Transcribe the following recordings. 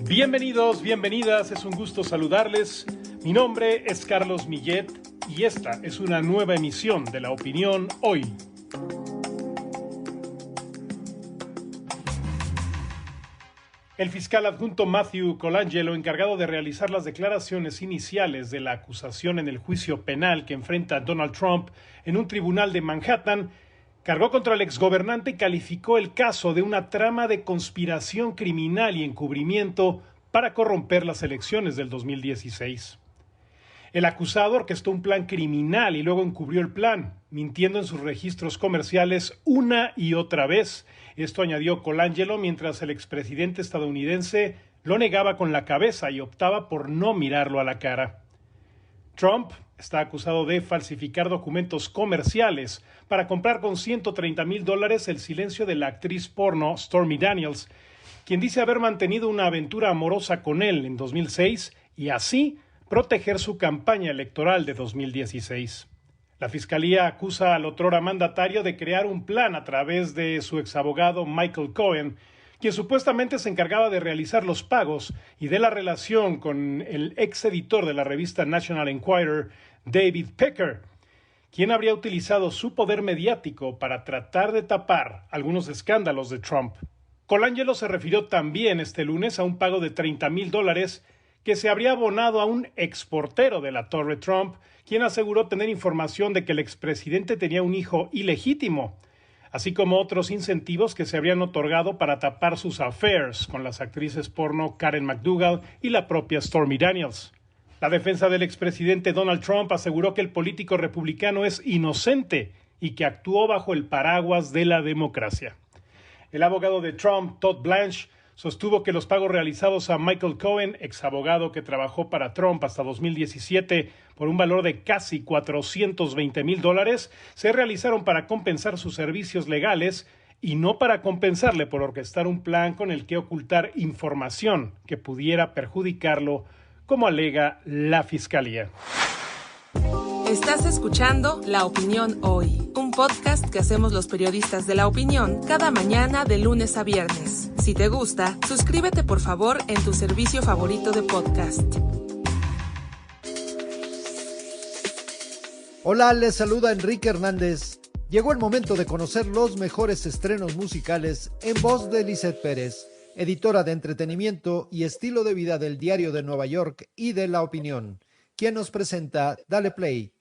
Bienvenidos, bienvenidas, es un gusto saludarles. Mi nombre es Carlos Millet y esta es una nueva emisión de La Opinión Hoy. El fiscal adjunto Matthew Colangelo, encargado de realizar las declaraciones iniciales de la acusación en el juicio penal que enfrenta a Donald Trump en un tribunal de Manhattan, cargó contra el exgobernante y calificó el caso de una trama de conspiración criminal y encubrimiento para corromper las elecciones del 2016. El acusado orquestó un plan criminal y luego encubrió el plan, mintiendo en sus registros comerciales una y otra vez. Esto añadió Colangelo mientras el expresidente estadounidense lo negaba con la cabeza y optaba por no mirarlo a la cara. Trump está acusado de falsificar documentos comerciales para comprar con $130,000 el silencio de la actriz porno Stormy Daniels, quien dice haber mantenido una aventura amorosa con él en 2006 y así proteger su campaña electoral de 2016. La fiscalía acusa al otrora mandatario de crear un plan a través de su exabogado Michael Cohen, quien supuestamente se encargaba de realizar los pagos y de la relación con el ex editor de la revista National Enquirer, David Pecker, quien habría utilizado su poder mediático para tratar de tapar algunos escándalos de Trump. Colangelo se refirió también este lunes a un pago de $30,000 que se habría abonado a un exportero de la Torre Trump, quien aseguró tener información de que el expresidente tenía un hijo ilegítimo, así como otros incentivos que se habrían otorgado para tapar sus affairs con las actrices porno Karen McDougal y la propia Stormy Daniels. La defensa del expresidente Donald Trump aseguró que el político republicano es inocente y que actuó bajo el paraguas de la democracia. El abogado de Trump, Todd Blanche, sostuvo que los pagos realizados a Michael Cohen, exabogado que trabajó para Trump hasta 2017 por un valor de casi $420,000, se realizaron para compensar sus servicios legales y no para compensarle por orquestar un plan con el que ocultar información que pudiera perjudicarlo, como alega la fiscalía. Estás escuchando La Opinión Hoy, un podcast que hacemos los periodistas de La Opinión cada mañana de lunes a viernes. Si te gusta, suscríbete por favor en tu servicio favorito de podcast. Hola, les saluda Enrique Hernández. Llegó el momento de conocer los mejores estrenos musicales en voz de Lizeth Pérez, editora de entretenimiento y estilo de vida del Diario de Nueva York y de La Opinión, quien nos presenta Dale Play.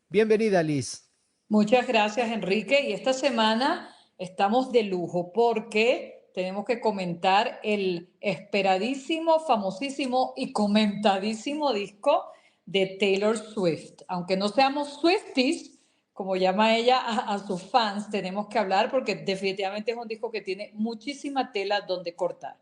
Bienvenida, Liz. Muchas gracias, Enrique. Y esta semana estamos de lujo porque tenemos que comentar el esperadísimo, famosísimo y comentadísimo disco de Taylor Swift. Aunque no seamos Swifties, como llama ella a sus fans, tenemos que hablar porque definitivamente es un disco que tiene muchísima tela donde cortar.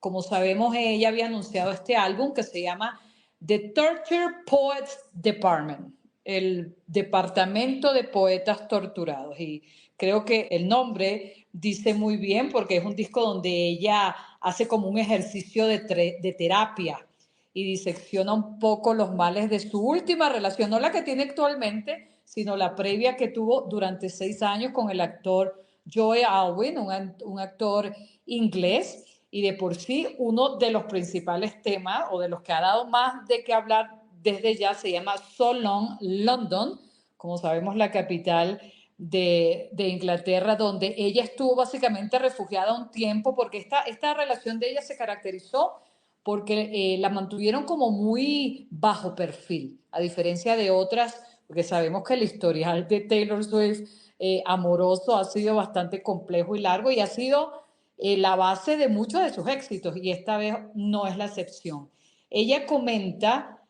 Como sabemos, ella había anunciado este álbum que se llama The Torture Poets Department, el Departamento de Poetas Torturados. Y creo que el nombre dice muy bien porque es un disco donde ella hace como un ejercicio de terapia y disecciona un poco los males de su última relación, no la que tiene actualmente, sino la previa que tuvo durante 6 años con el actor Joe Alwyn, un actor inglés, y de por sí uno de los principales temas o de los que ha dado más de qué hablar desde ya se llama So Long London, como sabemos la capital de Inglaterra, donde ella estuvo básicamente refugiada un tiempo porque esta relación de ella se caracterizó porque la mantuvieron como muy bajo perfil, a diferencia de otras, porque sabemos que el historial de Taylor Swift amoroso ha sido bastante complejo y largo y ha sido la base de muchos de sus éxitos y esta vez no es la excepción. Ella comenta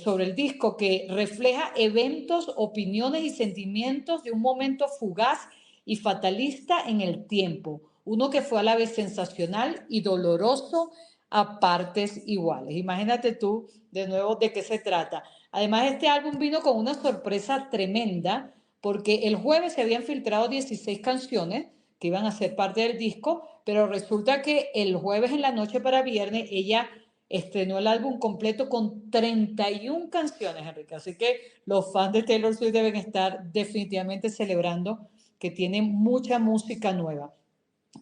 sobre el disco que refleja eventos, opiniones y sentimientos de un momento fugaz y fatalista en el tiempo, uno que fue a la vez sensacional y doloroso a partes iguales. Imagínate tú de nuevo de qué se trata. Además, este álbum vino con una sorpresa tremenda porque el jueves se habían filtrado 16 canciones que iban a ser parte del disco, pero resulta que el jueves en la noche para viernes ella estrenó el álbum completo con 31 canciones, Enrique. Así que los fans de Taylor Swift deben estar definitivamente celebrando que tiene mucha música nueva.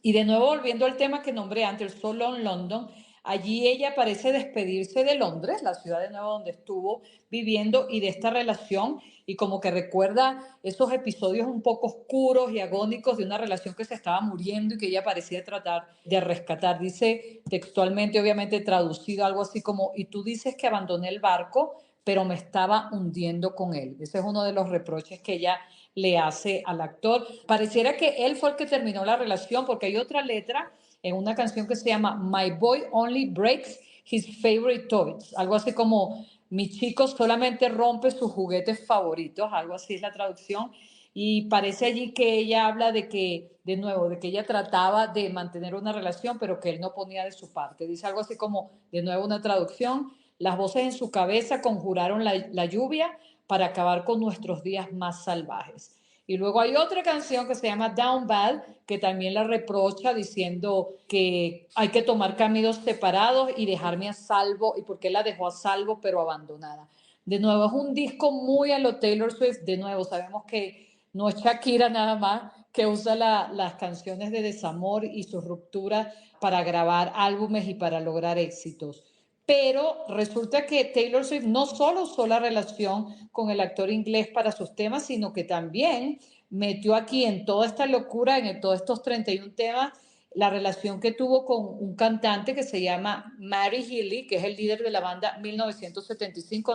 Y de nuevo, volviendo al tema que nombré antes, el So Long London, allí ella parece despedirse de Londres, la ciudad de nuevo donde estuvo viviendo, y de esta relación, y como que recuerda esos episodios un poco oscuros y agónicos de una relación que se estaba muriendo y que ella parecía tratar de rescatar. Dice textualmente, obviamente traducido, algo así como: y tú dices que abandoné el barco, pero me estaba hundiendo con él. Ese es uno de los reproches que ella le hace al actor. Pareciera que él fue el que terminó la relación, porque hay otra letra en una canción que se llama My Boy Only Breaks His Favorite Toys, algo así como mi chico solamente rompe sus juguetes favoritos, algo así es la traducción. Y parece allí que ella habla de que, de nuevo, de que ella trataba de mantener una relación, pero que él no ponía de su parte. Dice algo así como, de nuevo una traducción: las voces en su cabeza conjuraron la lluvia para acabar con nuestros días más salvajes. Y luego hay otra canción que se llama Down Bad, que también la reprocha diciendo que hay que tomar caminos separados y dejarme a salvo, y porque él la dejó a salvo pero abandonada. De nuevo, es un disco muy a lo Taylor Swift. De nuevo, sabemos que no es Shakira nada más que usa las canciones de desamor y sus rupturas para grabar álbumes y para lograr éxitos. Pero resulta que Taylor Swift no solo usó la relación con el actor inglés para sus temas, sino que también metió aquí en toda esta locura, en todos estos 31 temas, la relación que tuvo con un cantante que se llama Matty Healy, que es el líder de la banda 1975,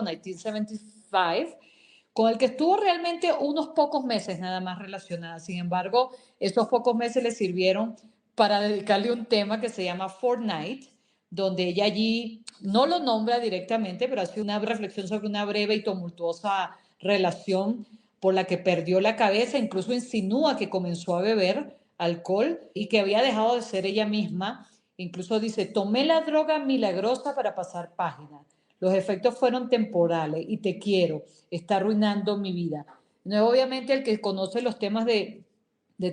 con el que estuvo realmente unos pocos meses nada más relacionada. Sin embargo, esos pocos meses le sirvieron para dedicarle un tema que se llama Fortnite, donde ella allí no lo nombra directamente, pero hace una reflexión sobre una breve y tumultuosa relación por la que perdió la cabeza. Incluso insinúa que comenzó a beber alcohol y que había dejado de ser ella misma. Incluso dice: tomé la droga milagrosa para pasar página. Los efectos fueron temporales y te quiero, está arruinando mi vida. No, obviamente el que conoce los temas de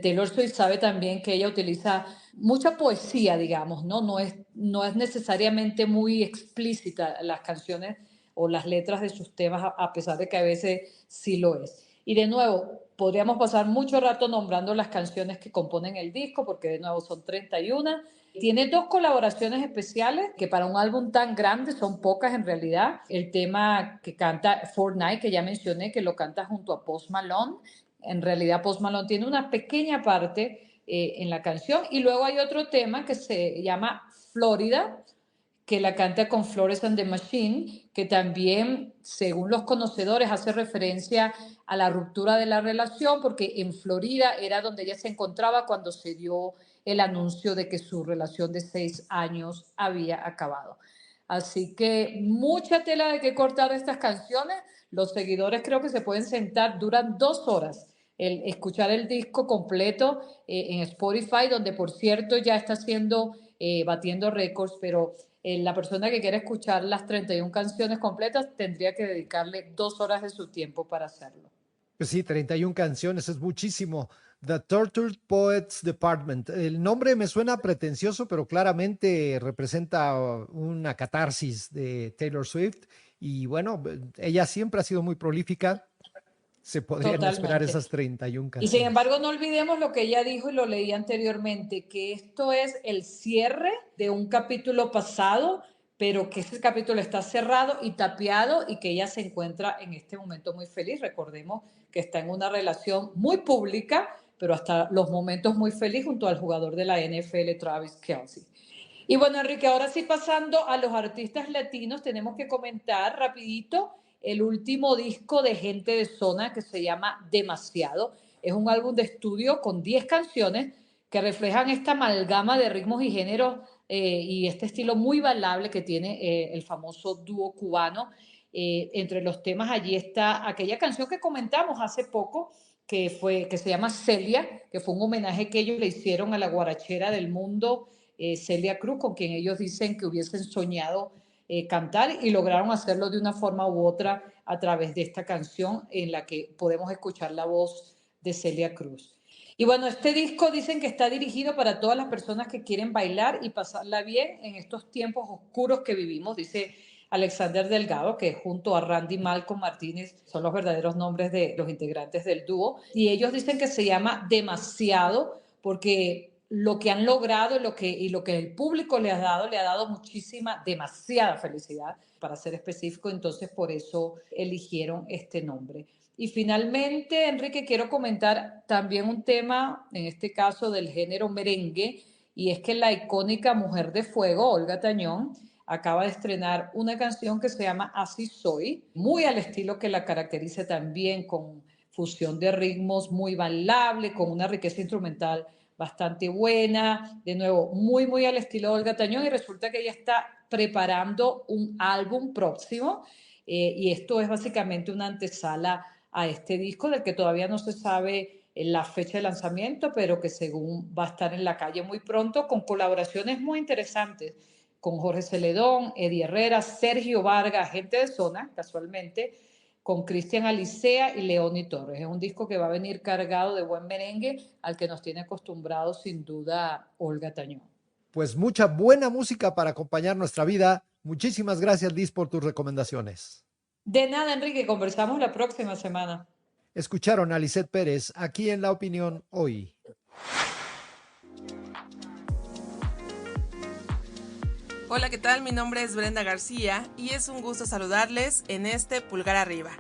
Taylor Swift sabe también que ella utiliza mucha poesía, digamos, ¿no? No es necesariamente muy explícita las canciones o las letras de sus temas, a pesar de que a veces sí lo es. Y de nuevo, podríamos pasar mucho rato nombrando las canciones que componen el disco, porque de nuevo son 31. Tiene dos colaboraciones especiales, que para un álbum tan grande son pocas en realidad. El tema que canta Fortnite, que ya mencioné, que lo canta junto a Post Malone. En realidad Post Malone tiene una pequeña parte en la canción. Y luego hay otro tema que se llama Florida, que la canta con Florence and the Machine, que también, según los conocedores, hace referencia a la ruptura de la relación, porque en Florida era donde ella se encontraba cuando se dio el anuncio de que su relación de 6 años había acabado. Así que mucha tela de que cortar de estas canciones. Los seguidores creo que se pueden sentar, duran 2 horas escuchar el disco completo en Spotify, donde por cierto ya está haciendo, batiendo récords, pero la persona que quiera escuchar las 31 canciones completas tendría que dedicarle 2 horas de su tiempo para hacerlo. Pues sí, 31 canciones, es muchísimo. The Tortured Poets Department. El nombre me suena pretencioso, pero claramente representa una catarsis de Taylor Swift. Y bueno, ella siempre ha sido muy prolífica. Se podrían esperar Totalmente. esas 31 Y sin canciones. embargo, no olvidemos lo que ella dijo y lo leí anteriormente, que esto es el cierre de un capítulo pasado, pero que ese capítulo está cerrado y tapiado y que ella se encuentra en este momento muy feliz. Recordemos que está en una relación muy pública, pero hasta los momentos muy feliz junto al jugador de la NFL, Travis Kelce. Y bueno, Enrique, ahora sí pasando a los artistas latinos, tenemos que comentar rapidito el último disco de Gente de Zona que se llama Demasiado. Es un álbum de estudio con 10 canciones que reflejan esta amalgama de ritmos y géneros y este estilo muy bailable que tiene el famoso dúo cubano. Entre los temas allí está aquella canción que comentamos hace poco, que se llama Celia, que fue un homenaje que ellos le hicieron a la guarachera del mundo, Celia Cruz, con quien ellos dicen que hubiesen soñado cantar, y lograron hacerlo de una forma u otra a través de esta canción en la que podemos escuchar la voz de Celia Cruz. Y bueno, este disco dicen que está dirigido para todas las personas que quieren bailar y pasarla bien en estos tiempos oscuros que vivimos, dice Alexander Delgado, que junto a Randy Malcolm Martínez son los verdaderos nombres de los integrantes del dúo. Y ellos dicen que se llama Demasiado porque lo que han logrado y lo que el público le ha dado demasiada felicidad, para ser específico, entonces por eso eligieron este nombre. Y finalmente, Enrique, quiero comentar también un tema, en este caso del género merengue, y es que la icónica Mujer de Fuego, Olga Tañón, acaba de estrenar una canción que se llama Así Soy, muy al estilo que la caracteriza también, con fusión de ritmos muy bailable, con una riqueza instrumental bastante buena, de nuevo, muy al estilo de Olga Tañón, y resulta que ella está preparando un álbum próximo, y esto es básicamente una antesala a este disco del que todavía no se sabe la fecha de lanzamiento, pero que según va a estar en la calle muy pronto, con colaboraciones muy interesantes con Jorge Celedón, Eddie Herrera, Sergio Vargas, gente de zona, casualmente, con Cristian Alicea y Leoni Torres. Es un disco que va a venir cargado de buen merengue, al que nos tiene acostumbrados sin duda Olga Tañón. Pues mucha buena música para acompañar nuestra vida. Muchísimas gracias, Liz, por tus recomendaciones. De nada, Enrique, conversamos la próxima semana. Escucharon a Lisette Pérez aquí en La Opinión Hoy. Hola, ¿qué tal? Mi nombre es Brenda García y es un gusto saludarles en este Pulgar Arriba.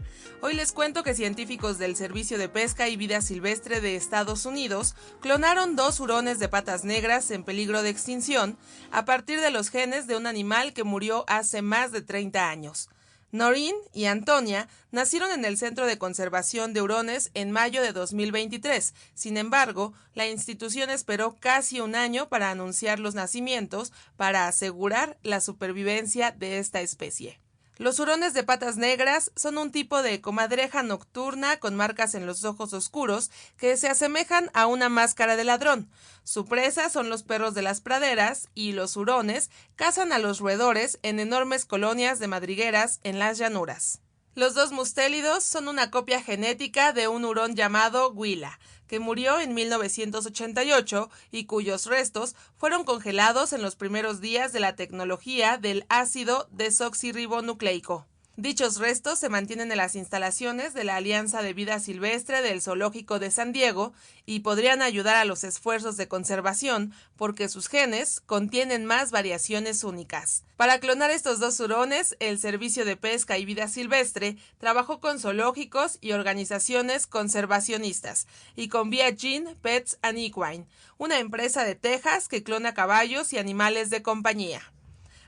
Hoy les cuento que científicos del Servicio de Pesca y Vida Silvestre de Estados Unidos clonaron 2 hurones de patas negras en peligro de extinción a partir de los genes de un animal que murió hace más de 30 años. Noreen y Antonia nacieron en el Centro de Conservación de Hurones en mayo de 2023. Sin embargo, la institución esperó casi un año para anunciar los nacimientos para asegurar la supervivencia de esta especie. Los hurones de patas negras son un tipo de comadreja nocturna con marcas en los ojos oscuros que se asemejan a una máscara de ladrón. Su presa son los perros de las praderas y los hurones cazan a los roedores en enormes colonias de madrigueras en las llanuras. Los 2 mustélidos son una copia genética de un hurón llamado Huila, que murió en 1988 y cuyos restos fueron congelados en los primeros días de la tecnología del ácido desoxirribonucleico. Dichos restos se mantienen en las instalaciones de la Alianza de Vida Silvestre del Zoológico de San Diego y podrían ayudar a los esfuerzos de conservación porque sus genes contienen más variaciones únicas. Para clonar estos 2 hurones, el Servicio de Pesca y Vida Silvestre trabajó con zoológicos y organizaciones conservacionistas y con Viagene Pets and Equine, una empresa de Texas que clona caballos y animales de compañía.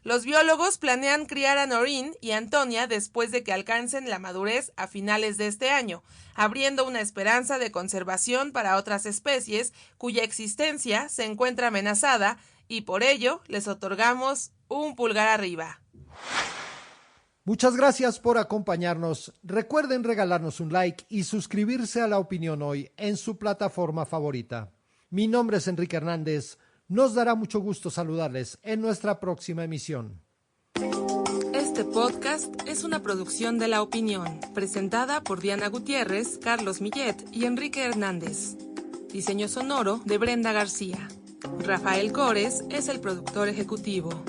Los biólogos planean criar a Noreen y Antonia después de que alcancen la madurez a finales de este año, abriendo una esperanza de conservación para otras especies cuya existencia se encuentra amenazada y por ello les otorgamos un pulgar arriba. Muchas gracias por acompañarnos. Recuerden regalarnos un like y suscribirse a La Opinión Hoy en su plataforma favorita. Mi nombre es Enrique Hernández. Nos dará mucho gusto saludarles en nuestra próxima emisión. Este podcast es una producción de La Opinión, presentada por Diana Gutiérrez, Carlos Millet y Enrique Hernández. Diseño sonoro de Brenda García. Rafael Cores es el productor ejecutivo.